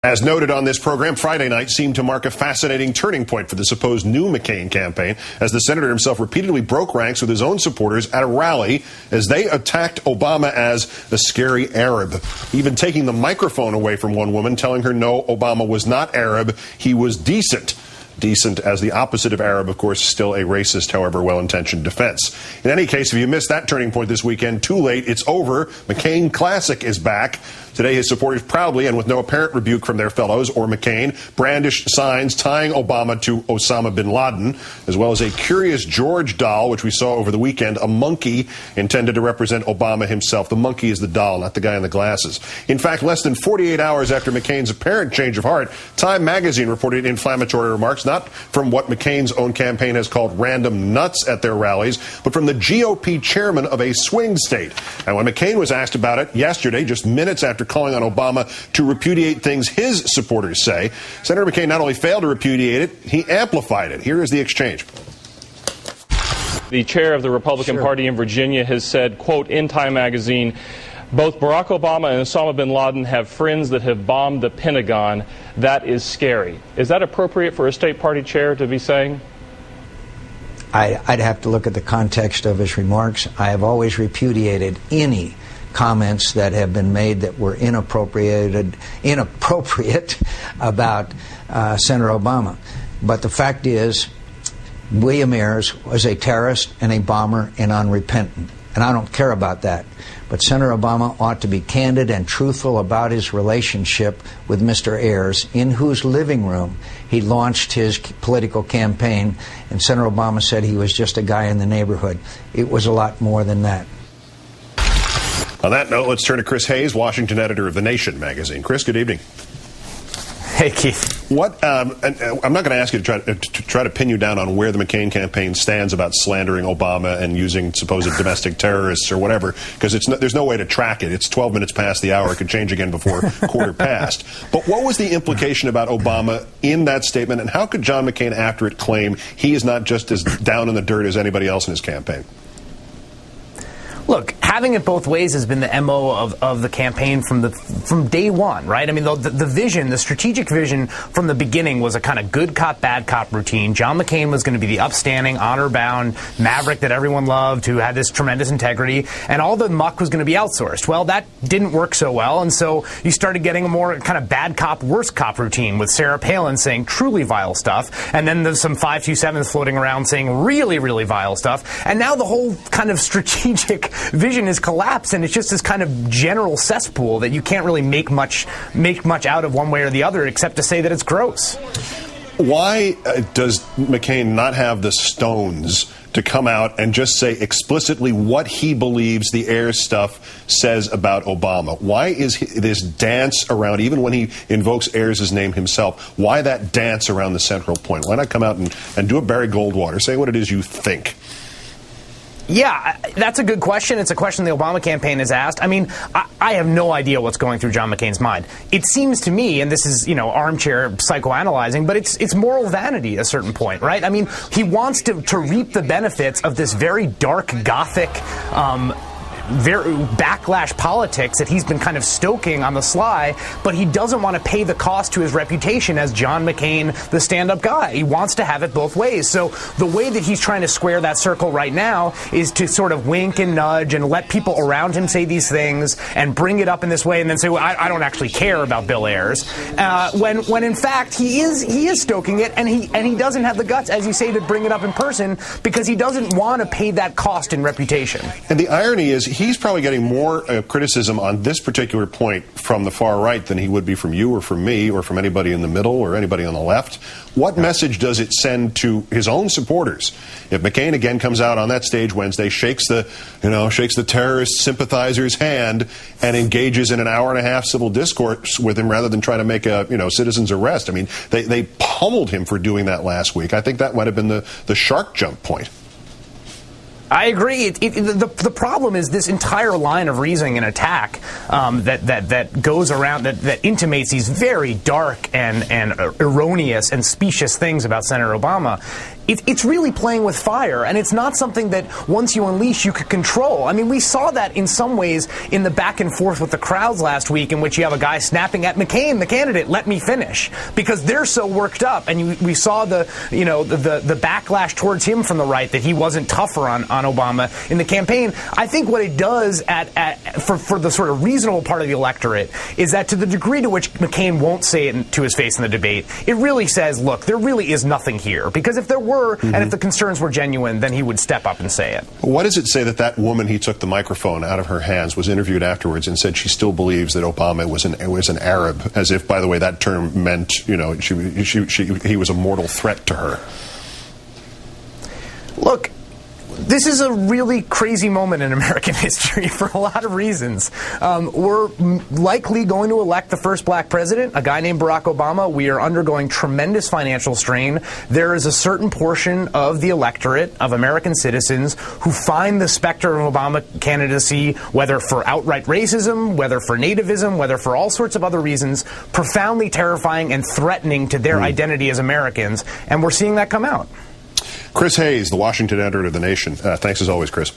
As noted on this program, Friday night seemed to mark a fascinating turning point for the supposed new McCain campaign, as the senator himself repeatedly broke ranks with his own supporters at a rally as they attacked Obama as the scary Arab, even taking the microphone away from one woman, telling her no, Obama was not Arab, he was decent. Decent as the opposite of Arab, of course, still a racist, however well-intentioned defense. In any case, if you missed that turning point this weekend, too late, it's over. McCain Classic is back. Today, his supporters proudly, and with no apparent rebuke from their fellows or McCain, brandished signs tying Obama to Osama bin Laden, as well as a curious George doll, which we saw over the weekend, a monkey intended to represent Obama himself. The monkey is the doll, not the guy in the glasses. In fact, less than 48 hours after McCain's apparent change of heart, Time magazine reported inflammatory remarks, not from what McCain's own campaign has called random nuts at their rallies, but from the GOP chairman of a swing state. And when McCain was asked about it yesterday, just minutes after calling on Obama to repudiate things his supporters say, Senator McCain not only failed to repudiate it, he amplified it. Here is the exchange. The chair of the Republican Party in Virginia has said, quote, in Time magazine, both Barack Obama and Osama bin Laden have friends that have bombed the Pentagon. That is scary. Is that appropriate for a state party chair to be saying? I'd have to look at the context of his remarks. I have always repudiated any comments that have been made that were inappropriate about Senator Obama. But the fact is, William Ayers was a terrorist and a bomber and unrepentant. And I don't care about that. But Senator Obama ought to be candid and truthful about his relationship with Mr. Ayers, in whose living room he launched his political campaign. And Senator Obama said he was just a guy in the neighborhood. It was a lot more than that. On that note, let's turn to Chris Hayes, Washington editor of The Nation magazine. Chris, good evening. Hey, Keith. What? I'm not going to ask you to try to pin you down on where the McCain campaign stands about slandering Obama and using supposed domestic terrorists or whatever, because there's no way to track it. It's 12 minutes past the hour. It could change again before quarter past. But what was the implication about Obama in that statement, and how could John McCain, after it, claim he is not just as down in the dirt as anybody else in his campaign? Look, having it both ways has been the MO of the campaign from day one, right? I mean, the vision, the strategic vision from the beginning was a kind of good cop, bad cop routine. John McCain was going to be the upstanding, honor-bound maverick that everyone loved, who had this tremendous integrity, and all the muck was going to be outsourced. Well, that didn't work so well, and so you started getting a more kind of bad cop, worse cop routine with Sarah Palin saying truly vile stuff, and then there's some 527s floating around saying really, really vile stuff, and now the whole kind of strategic vision has collapsed, and it's just this kind of general cesspool that you can't really make much out of one way or the other, except to say that it's gross. Why does McCain not have the stones to come out and just say explicitly what he believes the Ayers stuff says about Obama? Why is this dance around, even when he invokes Ayers' name himself, why that dance around the central point? Why not come out and do a Barry Goldwater, say what it is you think? Yeah, that's a good question. It's a question the Obama campaign has asked. I mean, I have no idea what's going through John McCain's mind. It seems to me, and this is, armchair psychoanalyzing, but it's moral vanity at a certain point, right? I mean, he wants to reap the benefits of this very dark, gothic, very backlash politics that he's been kind of stoking on the sly, but he doesn't want to pay the cost to his reputation as John McCain, the stand-up guy. He wants to have it both ways. So the way that he's trying to square that circle right now is to sort of wink and nudge and let people around him say these things and bring it up in this way and then say, well, I don't actually care about Bill Ayers. When in fact he is stoking it, and he doesn't have the guts, as you say, to bring it up in person because he doesn't want to pay that cost in reputation. And the irony is, he's probably getting more criticism on this particular point from the far right than he would be from you or from me or from anybody in the middle or anybody on the left. What message does it send to his own supporters if McCain again comes out on that stage Wednesday, shakes the terrorist sympathizer's hand and engages in an hour-and-a-half civil discourse with him rather than trying to make a citizen's arrest? I mean, they pummeled him for doing that last week. I think that might have been the shark jump point. I agree. The problem is this entire line of reasoning and attack that goes around, that intimates these very dark and erroneous and specious things about Senator Obama, it's really playing with fire, and it's not something that once you unleash you could control. I mean, we saw that in some ways in the back and forth with the crowds last week, in which you have a guy snapping at McCain, the candidate, let me finish, because they're so worked up, and we saw the backlash towards him from the right, that he wasn't tougher on Obama in the campaign. I think what it does for the sort of reasonable part of the electorate is that to the degree to which McCain won't say it to his face in the debate, it really says, look, there really is nothing here. Because if there were, and if the concerns were genuine, then he would step up and say it. What does it say that woman he took the microphone out of her hands was interviewed afterwards and said she still believes that Obama was an Arab, as if, by the way, that term meant, he was a mortal threat to her? Look, this is a really crazy moment in American history for a lot of reasons. We're likely going to elect the first black president, a guy named Barack Obama. We are undergoing tremendous financial strain. There is a certain portion of the electorate, of American citizens, who find the specter of Obama candidacy, whether for outright racism, whether for nativism, whether for all sorts of other reasons, profoundly terrifying and threatening to their identity as Americans. And we're seeing that come out. Chris Hayes, the Washington editor of The Nation. Thanks as always, Chris.